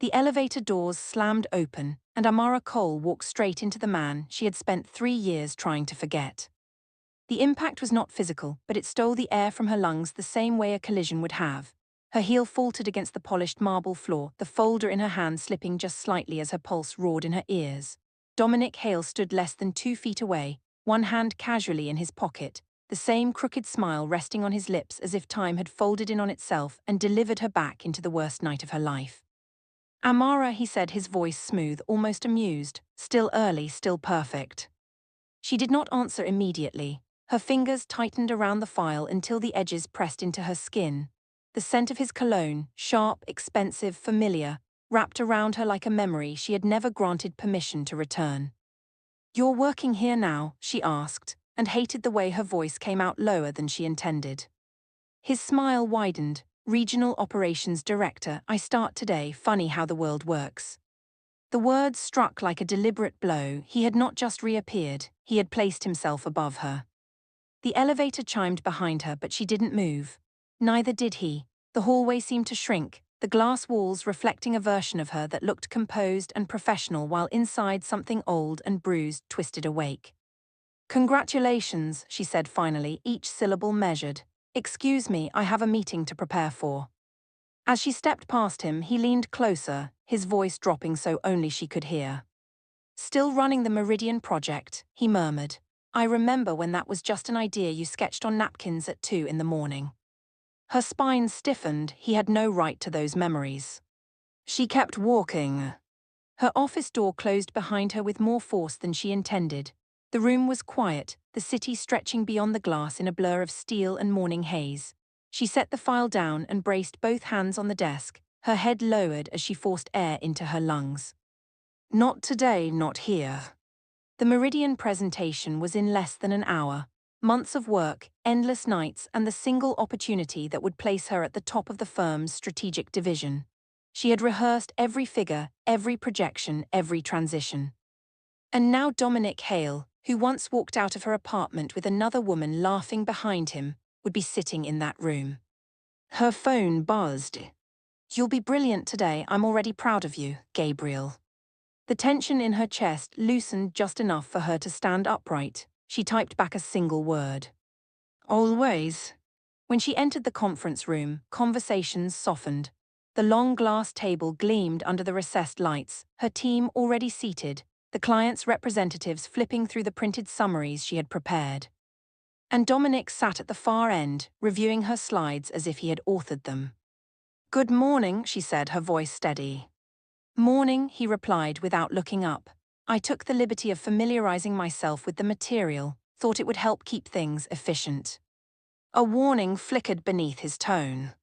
The elevator doors slammed open, and Amara Cole walked straight into the man she had spent 3 years trying to forget. The impact was not physical, but it stole the air from her lungs the same way a collision would have. Her heel faltered against the polished marble floor, the folder in her hand slipping just slightly as her pulse roared in her ears. Dominic Hale stood less than 2 feet away, one hand casually in his pocket, the same crooked smile resting on his lips as if time had folded in on itself and delivered her back into the worst night of her life. Amara, he said, his voice smooth, almost amused. Still early, still perfect. She did not answer immediately. Her fingers tightened around the file until the edges pressed into her skin. The scent of his cologne, sharp, expensive, familiar, wrapped around her like a memory she had never granted permission to return. "You're working here now?" she asked, and hated the way her voice came out lower than she intended. His smile widened. "Regional Operations Director, I start today. Funny how the world works." The words struck like a deliberate blow. He had not just reappeared, he had placed himself above her. The elevator chimed behind her, but she didn't move. Neither did he. The hallway seemed to shrink, the glass walls reflecting a version of her that looked composed and professional while inside something old and bruised twisted awake. "Congratulations," she said finally, each syllable measured. "Excuse me, I have a meeting to prepare for." As she stepped past him, he leaned closer, his voice dropping so only she could hear. "Still running the Meridian project," he murmured. "I remember when that was just an idea you sketched on napkins at 2 in the morning." Her spine stiffened. He had no right to those memories. She kept walking. Her office door closed behind her with more force than she intended. The room was quiet, the city stretching beyond the glass in a blur of steel and morning haze. She set the file down and braced both hands on the desk, her head lowered as she forced air into her lungs. Not today, not here. The Meridian presentation was in less than an hour. Months of work, endless nights, and the single opportunity that would place her at the top of the firm's strategic division. She had rehearsed every figure, every projection, every transition. And now Dominic Hale, who once walked out of her apartment with another woman laughing behind him, would be sitting in that room. Her phone buzzed. "You'll be brilliant today. I'm already proud of you, Gabriel." The tension in her chest loosened just enough for her to stand upright. She typed back a single word. "Always." When she entered the conference room, conversations softened. The long glass table gleamed under the recessed lights, her team already seated, the client's representatives flipping through the printed summaries she had prepared. And Dominic sat at the far end, reviewing her slides as if he had authored them. "Good morning," she said, her voice steady. "Morning," he replied without looking up. "I took the liberty of familiarizing myself with the material, thought it would help keep things efficient." A warning flickered beneath his tone.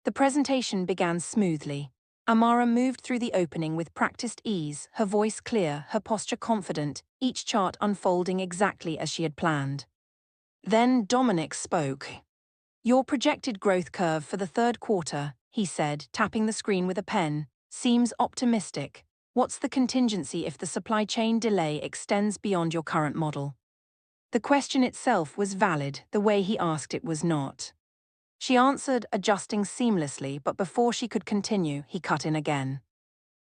The presentation began smoothly. Amara moved through the opening with practiced ease, her voice clear, her posture confident, each chart unfolding exactly as she had planned. Then Dominic spoke. "Your projected growth curve for the third quarter," he said, tapping the screen with a pen, "seems optimistic. What's the contingency if the supply chain delay extends beyond your current model?" The question itself was valid, the way he asked it was not. She answered, adjusting seamlessly, but before she could continue, he cut in again.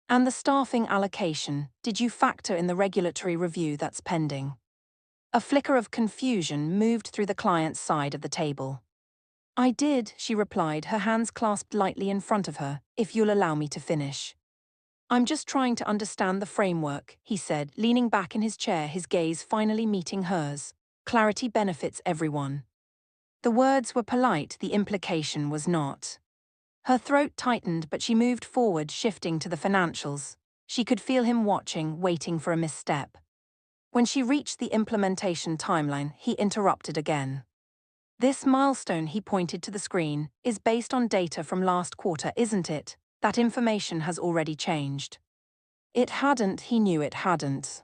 "And the staffing allocation, did you factor in the regulatory review that's pending?" A flicker of confusion moved through the client's side of the table. "I did," she replied, her hands clasped lightly in front of her, "if you'll allow me to finish." "I'm just trying to understand the framework," he said, leaning back in his chair, his gaze finally meeting hers. "Clarity benefits everyone." The words were polite, the implication was not. Her throat tightened, but she moved forward, shifting to the financials. She could feel him watching, waiting for a misstep. When she reached the implementation timeline, he interrupted again. "This milestone," he pointed to the screen, "is based on data from last quarter, isn't it? That information has already changed." It hadn't, he knew it hadn't.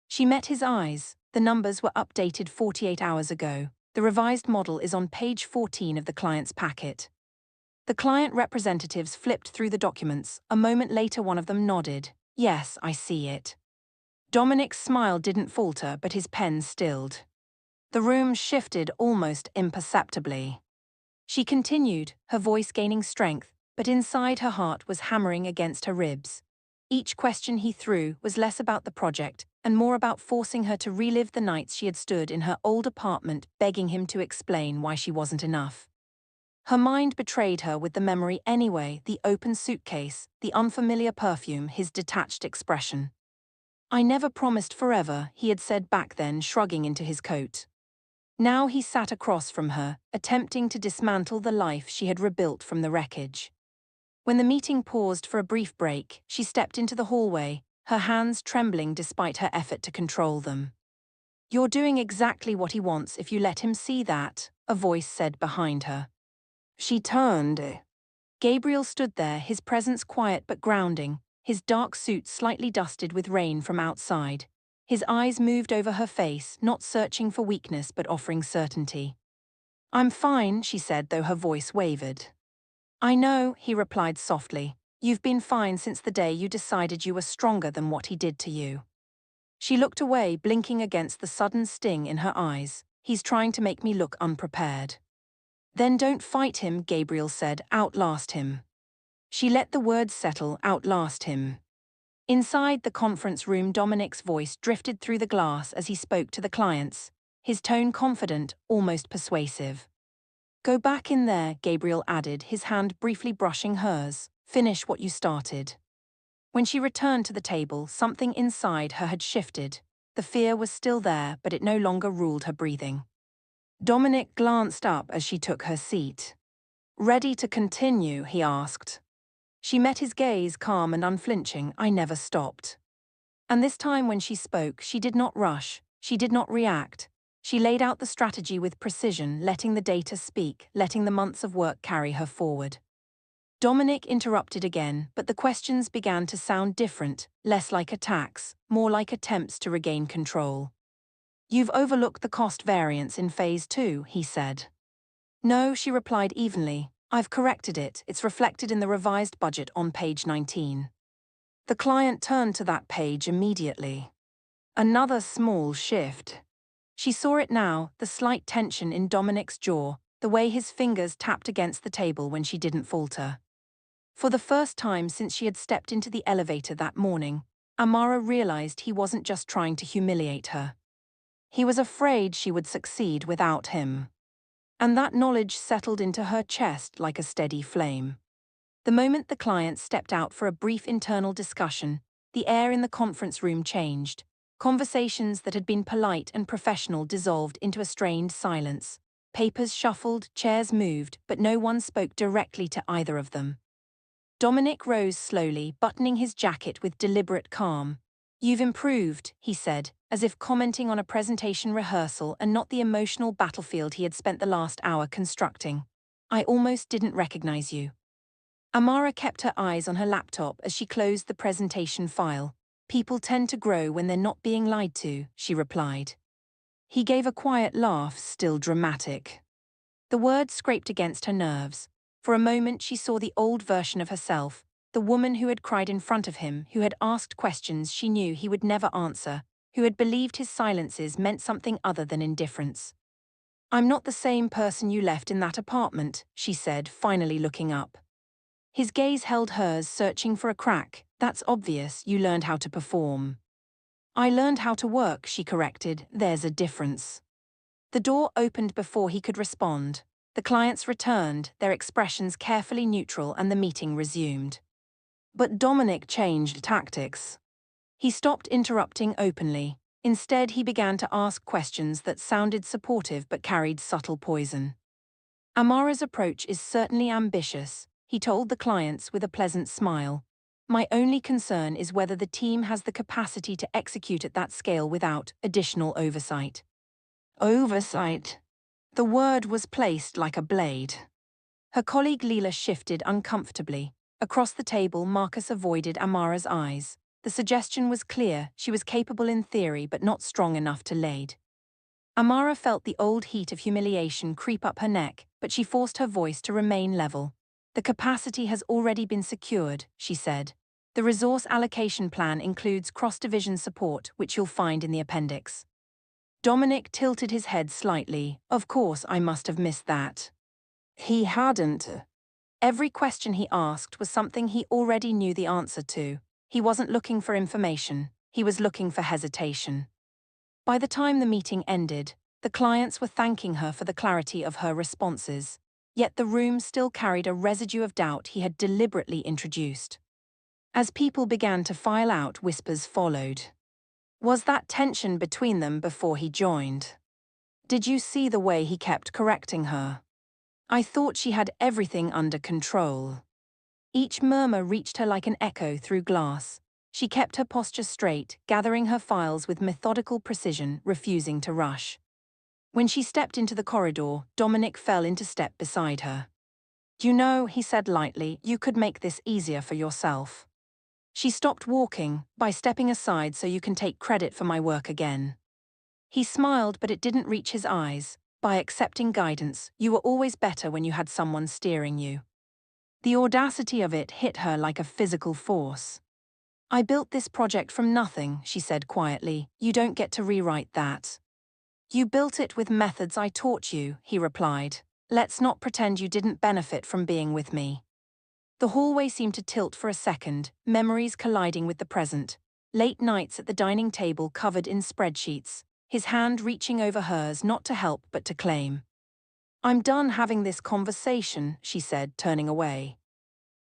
She met his eyes. The numbers were updated 48 hours ago. The revised model is on page 14 of the client's packet. The client representatives flipped through the documents. A moment later, one of them nodded. "Yes, I see it." Dominic's smile didn't falter, but his pen stilled. The room shifted almost imperceptibly. She continued, her voice gaining strength, but inside her heart was hammering against her ribs. Each question he threw was less about the project and more about forcing her to relive the nights she had stood in her old apartment begging him to explain why she wasn't enough. Her mind betrayed her with the memory anyway, the open suitcase, the unfamiliar perfume, his detached expression. "I never promised forever," he had said back then, shrugging into his coat. Now he sat across from her, attempting to dismantle the life she had rebuilt from the wreckage. When the meeting paused for a brief break, she stepped into the hallway, her hands trembling despite her effort to control them. "You're doing exactly what he wants if you let him see that," a voice said behind her. She turned. Gabriel stood there, his presence quiet but grounding, his dark suit slightly dusted with rain from outside. His eyes moved over her face, not searching for weakness but offering certainty. "I'm fine," she said, though her voice wavered. "I know," he replied softly. "You've been fine since the day you decided you were stronger than what he did to you." She looked away, blinking against the sudden sting in her eyes. "He's trying to make me look unprepared." "Then don't fight him," Gabriel said. "Outlast him." She let the words settle. Outlast him. Inside the conference room, Dominic's voice drifted through the glass as he spoke to the clients, his tone confident, almost persuasive. "Go back in there," Gabriel added, his hand briefly brushing hers. "Finish what you started." When she returned to the table, something inside her had shifted. The fear was still there, but it no longer ruled her breathing. Dominic glanced up as she took her seat. "Ready to continue?" he asked. She met his gaze, calm and unflinching. "I never stopped." And this time when she spoke, she did not rush, she did not react. She laid out the strategy with precision, letting the data speak, letting the months of work carry her forward. Dominic interrupted again, but the questions began to sound different, less like attacks, more like attempts to regain control. "You've overlooked the cost variance in Phase 2, he said. "No," she replied evenly. "I've corrected it. It's reflected in the revised budget on page 19. The client turned to that page immediately. Another small shift. She saw it now, the slight tension in Dominic's jaw, the way his fingers tapped against the table when she didn't falter. For the first time since she had stepped into the elevator that morning, Amara realized he wasn't just trying to humiliate her. He was afraid she would succeed without him. And that knowledge settled into her chest like a steady flame. The moment the client stepped out for a brief internal discussion, the air in the conference room changed. Conversations that had been polite and professional dissolved into a strained silence. Papers shuffled, chairs moved, but no one spoke directly to either of them. Dominic rose slowly, buttoning his jacket with deliberate calm. "You've improved," he said, as if commenting on a presentation rehearsal and not the emotional battlefield he had spent the last hour constructing. "I almost didn't recognize you." Amara kept her eyes on her laptop as she closed the presentation file. "People tend to grow when they're not being lied to," she replied. He gave a quiet laugh, still dramatic. The words scraped against her nerves. For a moment she saw the old version of herself, the woman who had cried in front of him, who had asked questions she knew he would never answer, who had believed his silences meant something other than indifference. "I'm not the same person you left in that apartment," she said, finally looking up. His gaze held hers, searching for a crack. "That's obvious, you learned how to perform." "I learned how to work," she corrected. "There's a difference." The door opened before he could respond. The clients returned, their expressions carefully neutral, and the meeting resumed. But Dominic changed tactics. He stopped interrupting openly. Instead, he began to ask questions that sounded supportive but carried subtle poison. "Amara's approach is certainly ambitious," he told the clients with a pleasant smile. "My only concern is whether the team has the capacity to execute at that scale without additional oversight." Oversight. The word was placed like a blade. Her colleague Leela shifted uncomfortably. Across the table, Marcus avoided Amara's eyes. The suggestion was clear: she was capable in theory but not strong enough to lead. Amara felt the old heat of humiliation creep up her neck, but she forced her voice to remain level. "The capacity has already been secured," she said. "The resource allocation plan includes cross-division support, which you'll find in the appendix." Dominic tilted his head slightly. "Of course, I must have missed that." He hadn't. Every question he asked was something he already knew the answer to. He wasn't looking for information, he was looking for hesitation. By the time the meeting ended, the clients were thanking her for the clarity of her responses. Yet the room still carried a residue of doubt he had deliberately introduced. As people began to file out, whispers followed. Was that tension between them before he joined? Did you see the way he kept correcting her? I thought she had everything under control. Each murmur reached her like an echo through glass. She kept her posture straight, gathering her files with methodical precision, refusing to rush. When she stepped into the corridor, Dominic fell into step beside her. You know, he said lightly, you could make this easier for yourself. She stopped walking, by stepping aside so you can take credit for my work again. He smiled, but it didn't reach his eyes. By accepting guidance, you were always better when you had someone steering you. The audacity of it hit her like a physical force. I built this project from nothing, she said quietly. You don't get to rewrite that. You built it with methods I taught you, he replied. Let's not pretend you didn't benefit from being with me. The hallway seemed to tilt for a second, memories colliding with the present. Late nights at the dining table covered in spreadsheets, his hand reaching over hers not to help but to claim. I'm done having this conversation, she said, turning away.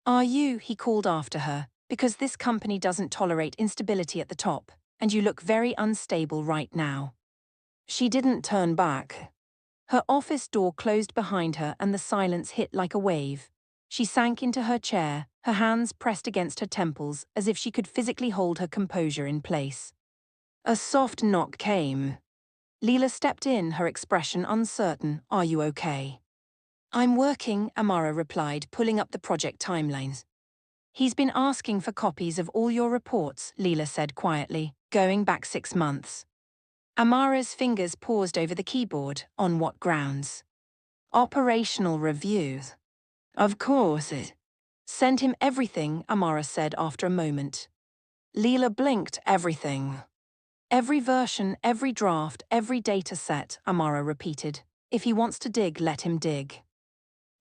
Are you, he called after her, because this company doesn't tolerate instability at the top, and you look very unstable right now. She didn't turn back. Her office door closed behind her and the silence hit like a wave. She sank into her chair, her hands pressed against her temples as if she could physically hold her composure in place. A soft knock came. Leela stepped in, her expression uncertain. Are you okay? I'm working, Amara replied, pulling up the project timelines. He's been asking for copies of all your reports, Leela said quietly, going back 6 months. Amara's fingers paused over the keyboard. On what grounds? Operational reviews. Of course it. Send him everything, Amara said after a moment. Leela blinked. Everything. Every version, every draft, every data set, Amara repeated. If he wants to dig, let him dig.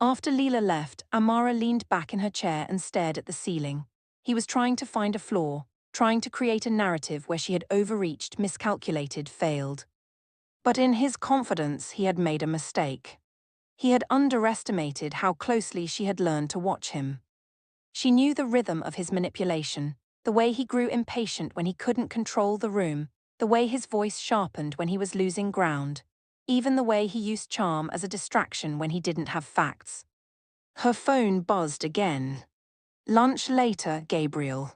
After Leela left, Amara leaned back in her chair and stared at the ceiling. He was trying to find a flaw, trying to create a narrative where she had overreached, miscalculated, failed. But in his confidence, he had made a mistake. He had underestimated how closely she had learned to watch him. She knew the rhythm of his manipulation, the way he grew impatient when he couldn't control the room, the way his voice sharpened when he was losing ground, even the way he used charm as a distraction when he didn't have facts. Her phone buzzed again. Lunch later, Gabriel.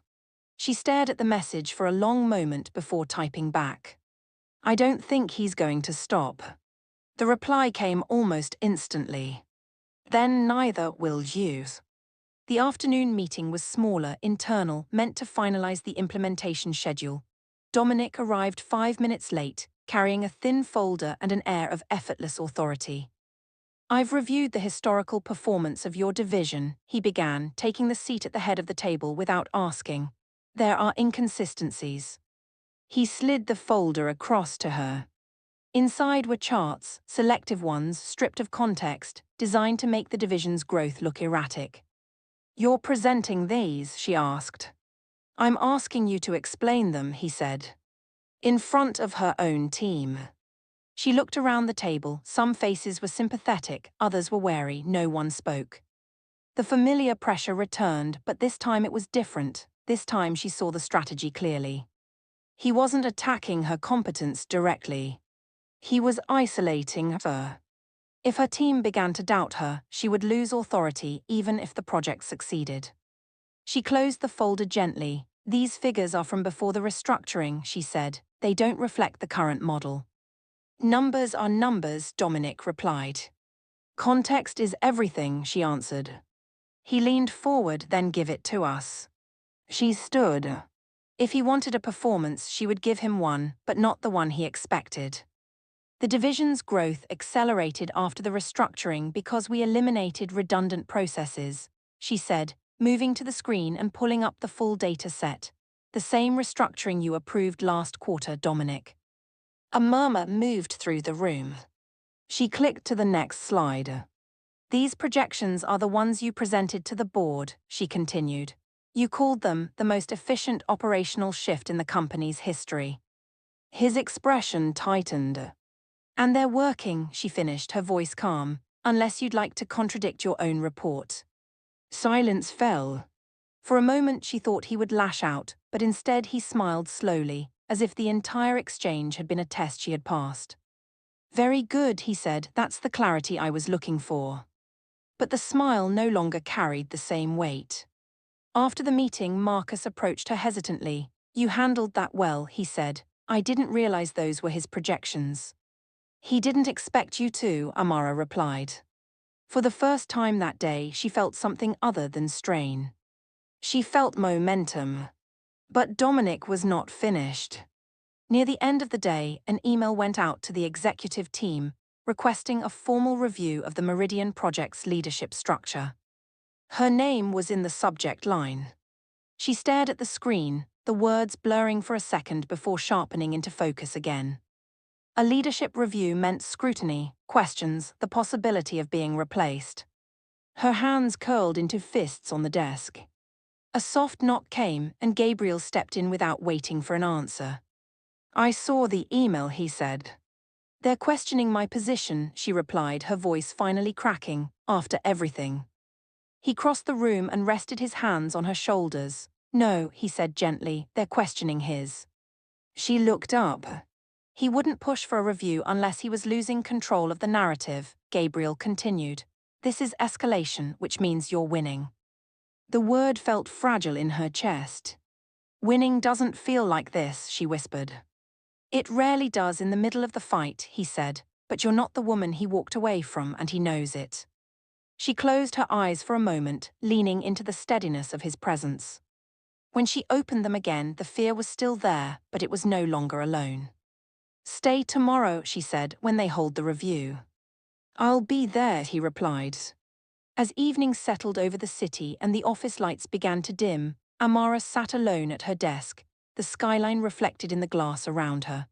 She stared at the message for a long moment before typing back. I don't think he's going to stop. The reply came almost instantly. Then neither will you. The afternoon meeting was smaller, internal, meant to finalize the implementation schedule. Dominic arrived 5 minutes late, carrying a thin folder and an air of effortless authority. I've reviewed the historical performance of your division, he began, taking the seat at the head of the table without asking. There are inconsistencies. He slid the folder across to her. Inside were charts, selective ones, stripped of context, designed to make the division's growth look erratic. You're presenting these, she asked. I'm asking you to explain them, he said. In front of her own team. She looked around the table. Some faces were sympathetic, others were wary, no one spoke. The familiar pressure returned, but this time it was different. This time she saw the strategy clearly. He wasn't attacking her competence directly. He was isolating her. If her team began to doubt her, she would lose authority even if the project succeeded. She closed the folder gently. These figures are from before the restructuring, she said. They don't reflect the current model. Numbers are numbers, Dominic replied. Context is everything, she answered. He leaned forward, then give it to us. She stood. If he wanted a performance, she would give him one, but not the one he expected. The division's growth accelerated after the restructuring because we eliminated redundant processes, she said, moving to the screen and pulling up the full data set. The same restructuring you approved last quarter, Dominic. A murmur moved through the room. She clicked to the next slide. These projections are the ones you presented to the board, she continued. You called them the most efficient operational shift in the company's history. His expression tightened. And they're working, she finished, her voice calm, unless you'd like to contradict your own report. Silence fell. For a moment she thought he would lash out, but instead he smiled slowly, as if the entire exchange had been a test she had passed. Very good, he said, that's the clarity I was looking for. But the smile no longer carried the same weight. After the meeting, Marcus approached her hesitantly. You handled that well, he said. I didn't realize those were his projections. He didn't expect you to, Amara replied. For the first time that day, she felt something other than strain. She felt momentum. But Dominic was not finished. Near the end of the day, an email went out to the executive team, requesting a formal review of the Meridian Project's leadership structure. Her name was in the subject line. She stared at the screen, the words blurring for a second before sharpening into focus again. A leadership review meant scrutiny, questions, the possibility of being replaced. Her hands curled into fists on the desk. A soft knock came, and Gabriel stepped in without waiting for an answer. I saw the email, he said. They're questioning my position, she replied, her voice finally cracking, after everything. He crossed the room and rested his hands on her shoulders. No, he said gently, they're questioning his. She looked up. He wouldn't push for a review unless he was losing control of the narrative, Gabriel continued. This is escalation, which means you're winning. The word felt fragile in her chest. Winning doesn't feel like this, she whispered. It rarely does in the middle of the fight, he said, but you're not the woman he walked away from, and he knows it. She closed her eyes for a moment, leaning into the steadiness of his presence. When she opened them again, the fear was still there, but it was no longer alone. Stay tomorrow, she said, when they hold the review. I'll be there, he replied. As evening settled over the city and the office lights began to dim, Amara sat alone at her desk, the skyline reflected in the glass around her.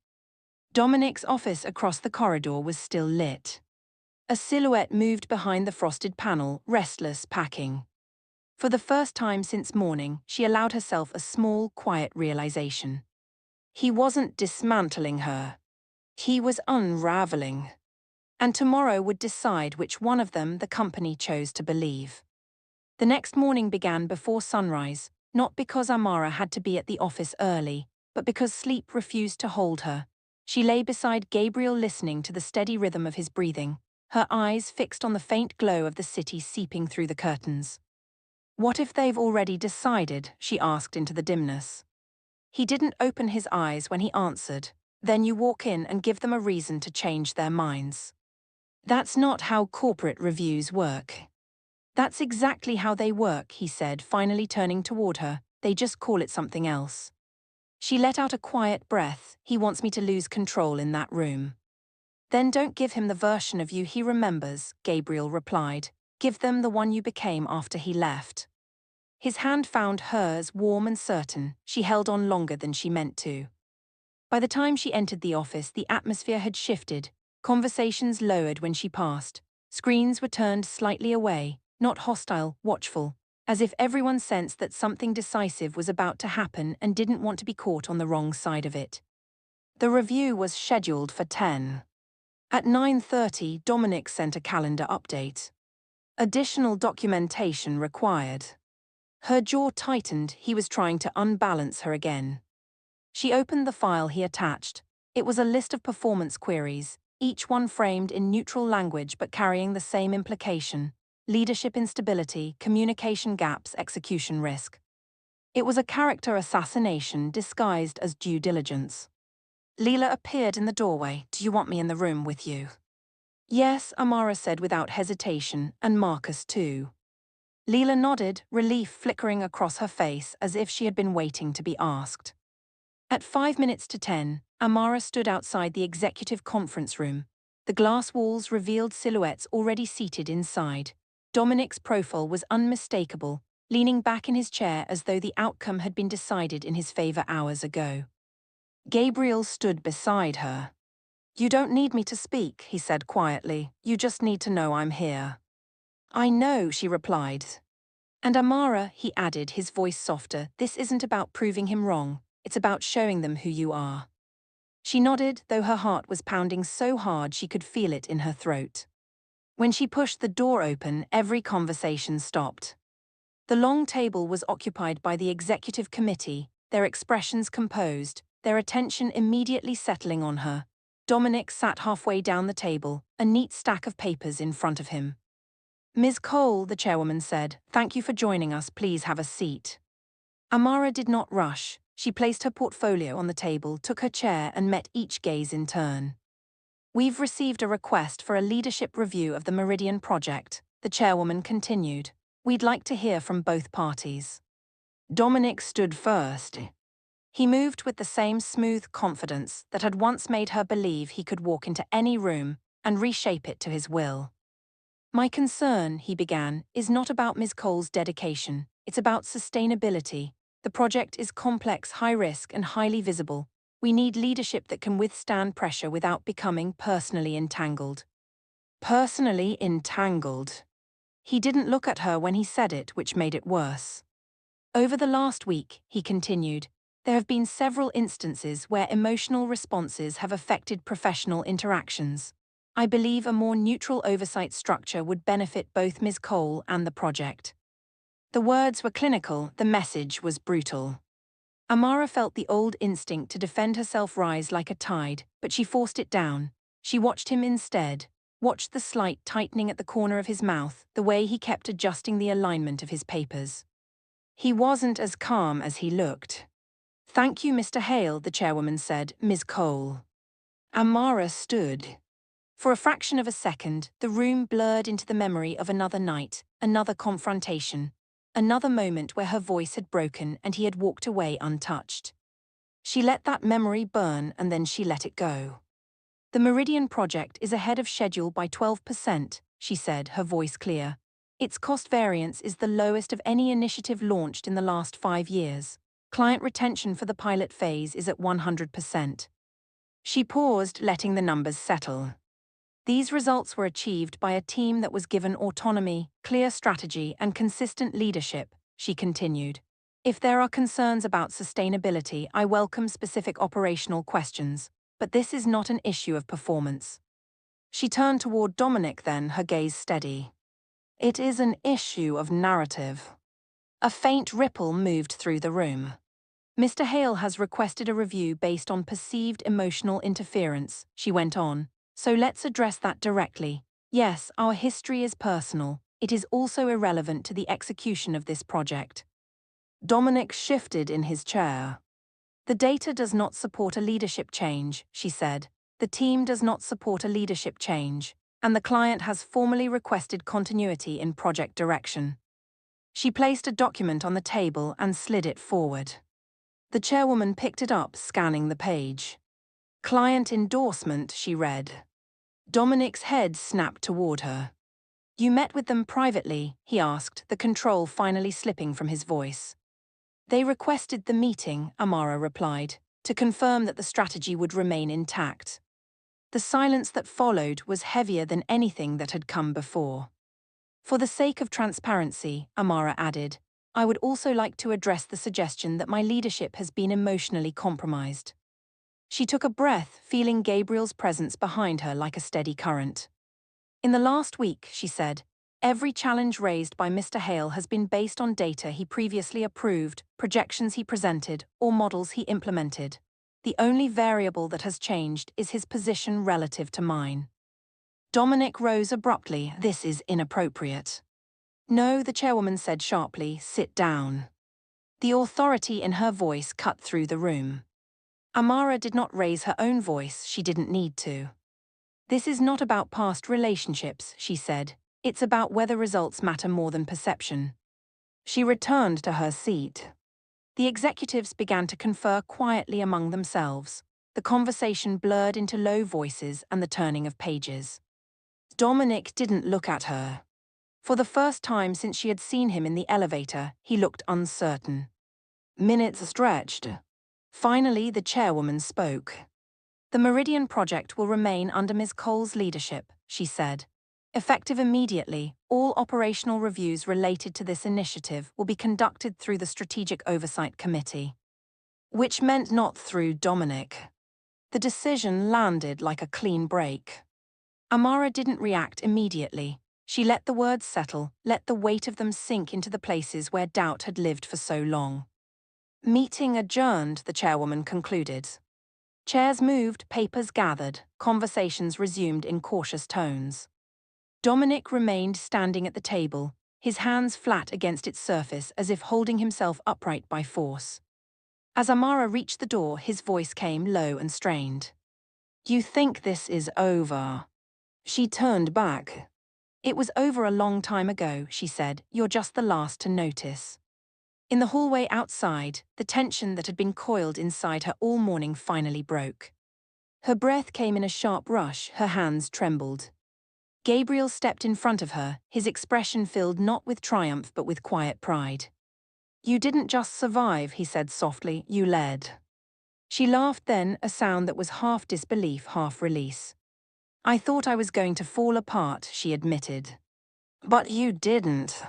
Dominic's office across the corridor was still lit. A silhouette moved behind the frosted panel, restless, packing. For the first time since morning, she allowed herself a small, quiet realization. He wasn't dismantling her. He was unraveling. And tomorrow would decide which one of them the company chose to believe. The next morning began before sunrise, not because Amara had to be at the office early, but because sleep refused to hold her. She lay beside Gabriel, listening to the steady rhythm of his breathing, her eyes fixed on the faint glow of the city seeping through the curtains. What if they've already decided? She asked into the dimness. He didn't open his eyes when he answered. Then you walk in and give them a reason to change their minds. That's not how corporate reviews work. That's exactly how they work, he said, finally turning toward her. They just call it something else. She let out a quiet breath. He wants me to lose control in that room. Then don't give him the version of you he remembers, Gabriel replied. Give them the one you became after he left. His hand found hers, warm and certain. She held on longer than she meant to. By the time she entered the office, the atmosphere had shifted. Conversations lowered when she passed. Screens were turned slightly away, not hostile, watchful, as if everyone sensed that something decisive was about to happen and didn't want to be caught on the wrong side of it. The review was scheduled for 10. At 9:30, Dominic sent a calendar update. Additional documentation required. Her jaw tightened. He was trying to unbalance her again. She opened the file he attached. It was a list of performance queries, each one framed in neutral language but carrying the same implication: leadership instability, communication gaps, execution risk. It was a character assassination disguised as due diligence. Leela appeared in the doorway. Do you want me in the room with you? Yes, Amara said without hesitation, and Marcus too. Leela nodded, relief flickering across her face as if she had been waiting to be asked. At 5 minutes to 10, Amara stood outside the executive conference room. The glass walls revealed silhouettes already seated inside. Dominic's profile was unmistakable, leaning back in his chair as though the outcome had been decided in his favor hours ago. Gabriel stood beside her. You don't need me to speak, he said quietly. You just need to know I'm here. I know, she replied. And Amara, he added, his voice softer, this isn't about proving him wrong, it's about showing them who you are. She nodded, though her heart was pounding so hard she could feel it in her throat. When she pushed the door open, every conversation stopped. The long table was occupied by the executive committee, their expressions composed, their attention immediately settling on her. Dominic sat halfway down the table, a neat stack of papers in front of him. Ms. Cole, the chairwoman said, thank you for joining us, please have a seat. Amara did not rush. She placed her portfolio on the table, took her chair and met each gaze in turn. We've received a request for a leadership review of the Meridian project, the chairwoman continued. We'd like to hear from both parties. Dominic stood first. He moved with the same smooth confidence that had once made her believe he could walk into any room and reshape it to his will. My concern, he began, is not about Ms. Cole's dedication, it's about sustainability. The project is complex, high risk, and highly visible. We need leadership that can withstand pressure without becoming personally entangled. Personally entangled. He didn't look at her when he said it, which made it worse. Over the last week, he continued, there have been several instances where emotional responses have affected professional interactions. I believe a more neutral oversight structure would benefit both Ms. Cole and the project. The words were clinical, the message was brutal. Amara felt the old instinct to defend herself rise like a tide, but she forced it down. She watched him instead, watched the slight tightening at the corner of his mouth, the way he kept adjusting the alignment of his papers. He wasn't as calm as he looked. Thank you, Mr. Hale, the chairwoman said, Ms. Cole. Amara stood. For a fraction of a second, the room blurred into the memory of another night, another confrontation, another moment where her voice had broken and he had walked away untouched. She let that memory burn and then she let it go. The Meridian project is ahead of schedule by 12%, she said, her voice clear. Its cost variance is the lowest of any initiative launched in the last 5 years. Client retention for the pilot phase is at 100%. She paused, letting the numbers settle. These results were achieved by a team that was given autonomy, clear strategy, and consistent leadership, she continued. If there are concerns about sustainability, I welcome specific operational questions, but this is not an issue of performance. She turned toward Dominic then, her gaze steady. It is an issue of narrative. A faint ripple moved through the room. Mr. Hale has requested a review based on perceived emotional interference, she went on. So let's address that directly. Yes, our history is personal. It is also irrelevant to the execution of this project. Dominic shifted in his chair. The data does not support a leadership change, she said. The team does not support a leadership change, and the client has formally requested continuity in project direction. She placed a document on the table and slid it forward. The chairwoman picked it up, scanning the page. Client endorsement, she read. Dominic's head snapped toward her. You met with them privately, he asked, the control finally slipping from his voice. They requested the meeting, Amara replied, to confirm that the strategy would remain intact. The silence that followed was heavier than anything that had come before. For the sake of transparency, Amara added, I would also like to address the suggestion that my leadership has been emotionally compromised. She took a breath, feeling Gabriel's presence behind her like a steady current. In the last week, she said, every challenge raised by Mr. Hale has been based on data he previously approved, projections he presented, or models he implemented. The only variable that has changed is his position relative to mine. Dominic rose abruptly. This is inappropriate. No, the chairwoman said sharply, sit down. The authority in her voice cut through the room. Amara did not raise her own voice, she didn't need to. This is not about past relationships, she said. It's about whether results matter more than perception. She returned to her seat. The executives began to confer quietly among themselves. The conversation blurred into low voices and the turning of pages. Dominic didn't look at her. For the first time since she had seen him in the elevator, he looked uncertain. Minutes stretched. Finally, the chairwoman spoke. The Meridian project will remain under Ms. Cole's leadership, she said. Effective immediately, all operational reviews related to this initiative will be conducted through the Strategic Oversight Committee. Which meant not through Dominic. The decision landed like a clean break. Amara didn't react immediately. She let the words settle, let the weight of them sink into the places where doubt had lived for so long. Meeting adjourned, the chairwoman concluded. Chairs moved, papers gathered, conversations resumed in cautious tones. Dominic remained standing at the table, his hands flat against its surface as if holding himself upright by force. As Amara reached the door, his voice came low and strained. "You think this is over?" She turned back. "It was over a long time ago," she said. "You're just the last to notice." In the hallway outside, the tension that had been coiled inside her all morning finally broke. Her breath came in a sharp rush, her hands trembled. Gabriel stepped in front of her, his expression filled not with triumph but with quiet pride. "You didn't just survive," he said softly, "you led." She laughed then, a sound that was half disbelief, half release. "I thought I was going to fall apart," she admitted. "But you didn't."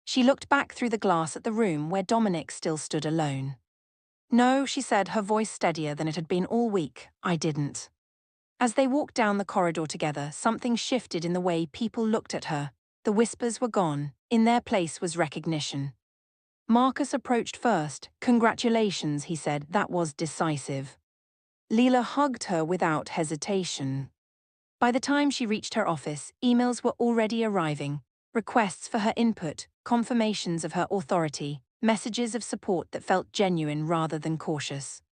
She looked back through the glass at the room where Dominic still stood alone. "No," she said, her voice steadier than it had been all week, "I didn't." As they walked down the corridor together, something shifted in the way people looked at her. The whispers were gone. In their place was recognition. Marcus approached first. "Congratulations," he said. "That was decisive." Leela hugged her without hesitation. By the time she reached her office, emails were already arriving, requests for her input, confirmations of her authority, messages of support that felt genuine rather than cautious.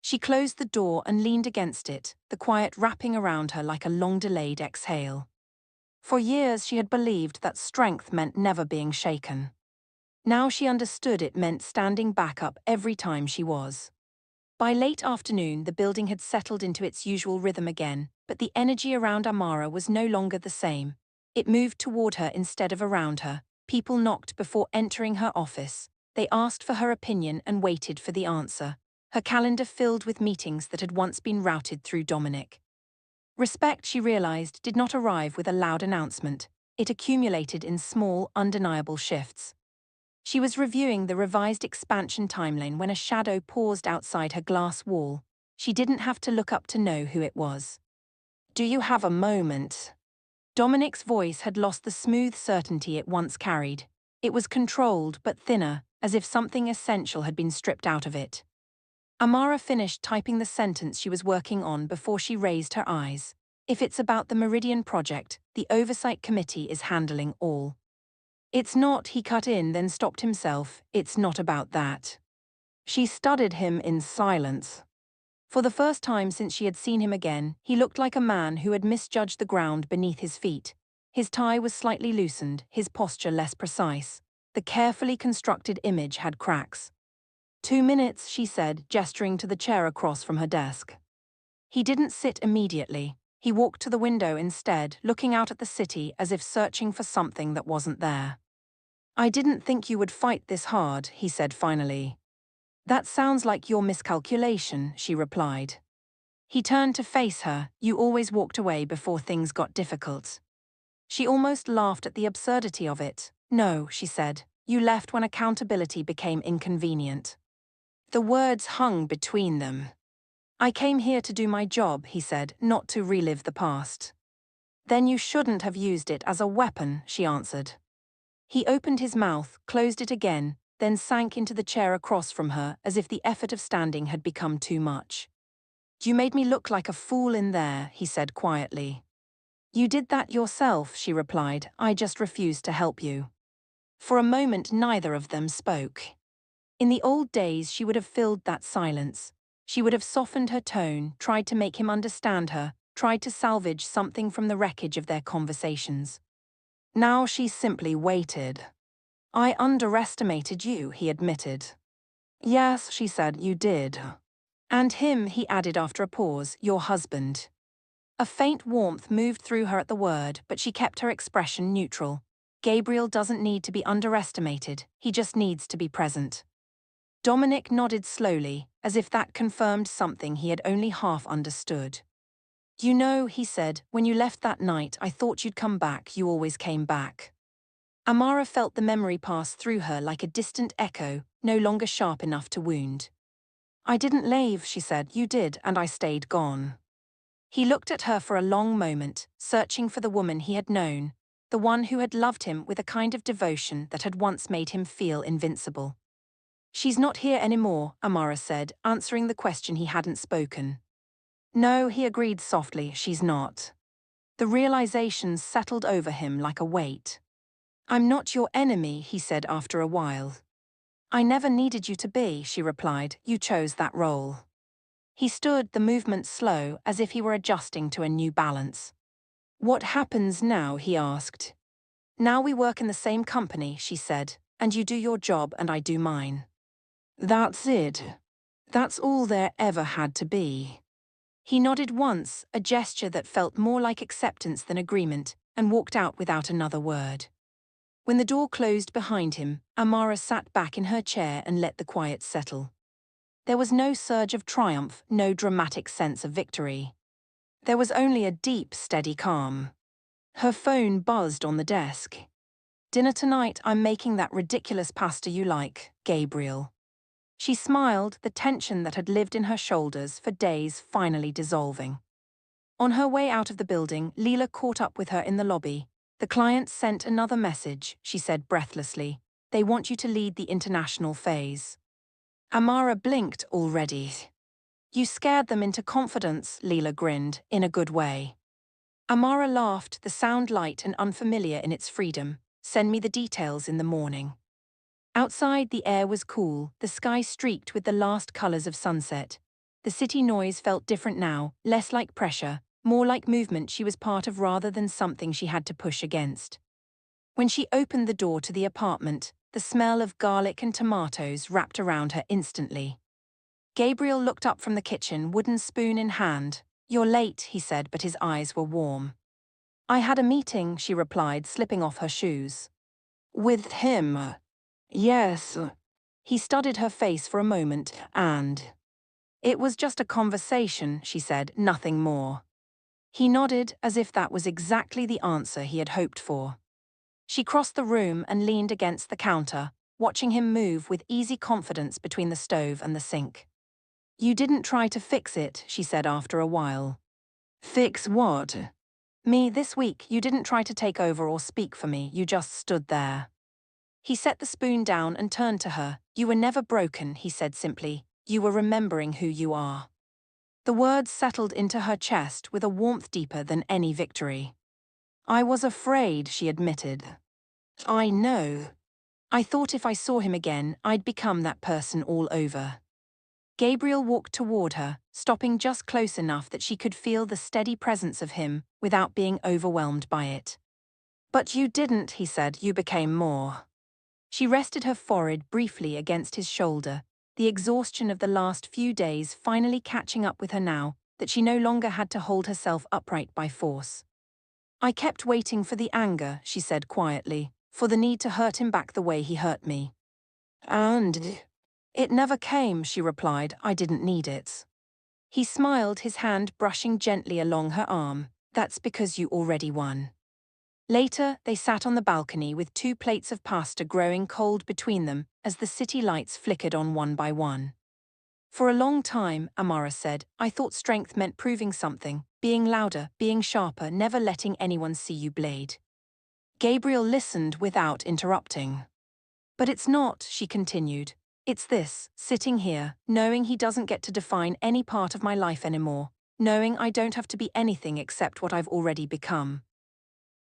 She closed the door and leaned against it, the quiet wrapping around her like a long-delayed exhale. For years she had believed that strength meant never being shaken. Now she understood it meant standing back up every time she was. By late afternoon, the building had settled into its usual rhythm again, but the energy around Amara was no longer the same. It moved toward her instead of around her. People knocked before entering her office. They asked for her opinion and waited for the answer. Her calendar filled with meetings that had once been routed through Dominic. Respect, she realized, did not arrive with a loud announcement. It accumulated in small, undeniable shifts. She was reviewing the revised expansion timeline when a shadow paused outside her glass wall. She didn't have to look up to know who it was. "Do you have a moment?" Dominic's voice had lost the smooth certainty it once carried. It was controlled but thinner, as if something essential had been stripped out of it. Amara finished typing the sentence she was working on before she raised her eyes. "If it's about the Meridian project, the Oversight Committee is handling all." "It's not," he cut in, then stopped himself. "It's not about that." She studied him in silence. For the first time since she had seen him again, he looked like a man who had misjudged the ground beneath his feet. His tie was slightly loosened, his posture less precise. The carefully constructed image had cracks. "2 minutes," she said, gesturing to the chair across from her desk. He didn't sit immediately. He walked to the window instead, looking out at the city as if searching for something that wasn't there. "I didn't think you would fight this hard," he said finally. "That sounds like your miscalculation," she replied. He turned to face her. "You always walked away before things got difficult." She almost laughed at the absurdity of it. "No," she said. "You left when accountability became inconvenient." The words hung between them. "I came here to do my job," he said, "not to relive the past." "Then you shouldn't have used it as a weapon," she answered. He opened his mouth, closed it again, then sank into the chair across from her as if the effort of standing had become too much. "You made me look like a fool in there," he said quietly. "You did that yourself," she replied. "I just refused to help you." For a moment neither of them spoke. In the old days she would have filled that silence. She would have softened her tone, tried to make him understand her, tried to salvage something from the wreckage of their conversations. Now she simply waited. "I underestimated you," he admitted. "Yes," she said, "you did." "And him," he added after a pause, "your husband." A faint warmth moved through her at the word, but she kept her expression neutral. "Gabriel doesn't need to be underestimated, he just needs to be present." Dominic nodded slowly, as if that confirmed something he had only half understood. You know, he said, when you left that night, I thought you'd come back, you always came back. Amara felt the memory pass through her like a distant echo, no longer sharp enough to wound. I didn't leave, she said, you did, and I stayed gone. He looked at her for a long moment, searching for the woman he had known, the one who had loved him with a kind of devotion that had once made him feel invincible. She's not here anymore, Amara said, answering the question he hadn't spoken. No, he agreed softly, she's not. The realization settled over him like a weight. I'm not your enemy, he said after a while. I never needed you to be, she replied, you chose that role. He stood, the movement slow, as if he were adjusting to a new balance. What happens now, he asked. Now we work in the same company, she said, and you do your job and I do mine. That's it. That's all there ever had to be. He nodded once, a gesture that felt more like acceptance than agreement, and walked out without another word. When the door closed behind him, Amara sat back in her chair and let the quiet settle. There was no surge of triumph, no dramatic sense of victory. There was only a deep, steady calm. Her phone buzzed on the desk. Dinner tonight, I'm making that ridiculous pasta you like, Gabriel. She smiled, the tension that had lived in her shoulders for days finally dissolving. On her way out of the building, Leela caught up with her in the lobby. The client sent another message, she said breathlessly. They want you to lead the international phase. Amara blinked already. You scared them into confidence, Leela grinned, in a good way. Amara laughed, the sound light and unfamiliar in its freedom. Send me the details in the morning. Outside, the air was cool, the sky streaked with the last colors of sunset. The city noise felt different now, less like pressure, more like movement she was part of rather than something she had to push against. When she opened the door to the apartment, the smell of garlic and tomatoes wrapped around her instantly. Gabriel looked up from the kitchen, wooden spoon in hand. You're late, he said, but his eyes were warm. I had a meeting, she replied, slipping off her shoes. With him? Yes. He studied her face for a moment, and... It was just a conversation, she said, nothing more. He nodded, as if that was exactly the answer he had hoped for. She crossed the room and leaned against the counter, watching him move with easy confidence between the stove and the sink. You didn't try to fix it, she said after a while. Fix what? Me, this week, you didn't try to take over or speak for me, you just stood there. He set the spoon down and turned to her. You were never broken, he said simply. You were remembering who you are. The words settled into her chest with a warmth deeper than any victory. I was afraid, she admitted. I know. I thought if I saw him again, I'd become that person all over. Gabriel walked toward her, stopping just close enough that she could feel the steady presence of him without being overwhelmed by it. But you didn't, he said, you became more. She rested her forehead briefly against his shoulder, the exhaustion of the last few days finally catching up with her now that she no longer had to hold herself upright by force. I kept waiting for the anger, she said quietly, for the need to hurt him back the way he hurt me. And it never came, she replied, I didn't need it. He smiled, his hand brushing gently along her arm. That's because you already won. Later, they sat on the balcony with 2 plates of pasta growing cold between them as the city lights flickered on one by one. For a long time, Amara said, I thought strength meant proving something, being louder, being sharper, never letting anyone see you bleed. Gabriel listened without interrupting. But it's not, she continued. It's this, sitting here, knowing he doesn't get to define any part of my life anymore, knowing I don't have to be anything except what I've already become.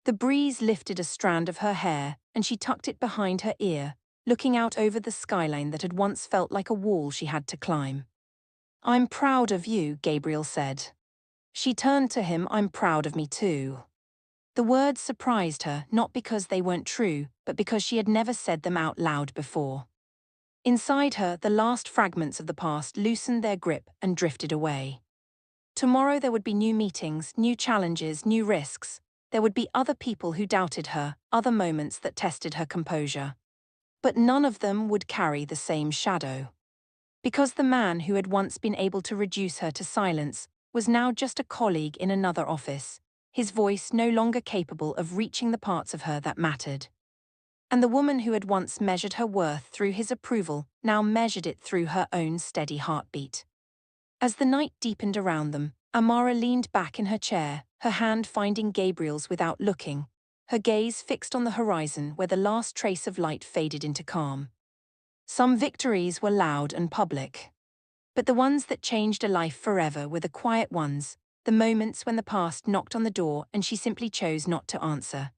The breeze lifted a strand of her hair, and she tucked it behind her ear, looking out over the skyline that had once felt like a wall she had to climb. I'm proud of you, Gabriel said. She turned to him, I'm proud of me too. The words surprised her, not because they weren't true, but because she had never said them out loud before. Inside her, the last fragments of the past loosened their grip and drifted away. Tomorrow there would be new meetings, new challenges, new risks. There would be other people who doubted her, other moments that tested her composure. But none of them would carry the same shadow. Because the man who had once been able to reduce her to silence was now just a colleague in another office, his voice no longer capable of reaching the parts of her that mattered. And the woman who had once measured her worth through his approval now measured it through her own steady heartbeat. As the night deepened around them, Amara leaned back in her chair, her hand finding Gabriel's without looking, her gaze fixed on the horizon where the last trace of light faded into calm. Some victories were loud and public. But the ones that changed a life forever were the quiet ones, the moments when the past knocked on the door and she simply chose not to answer.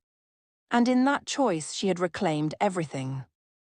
And in that choice she had reclaimed everything.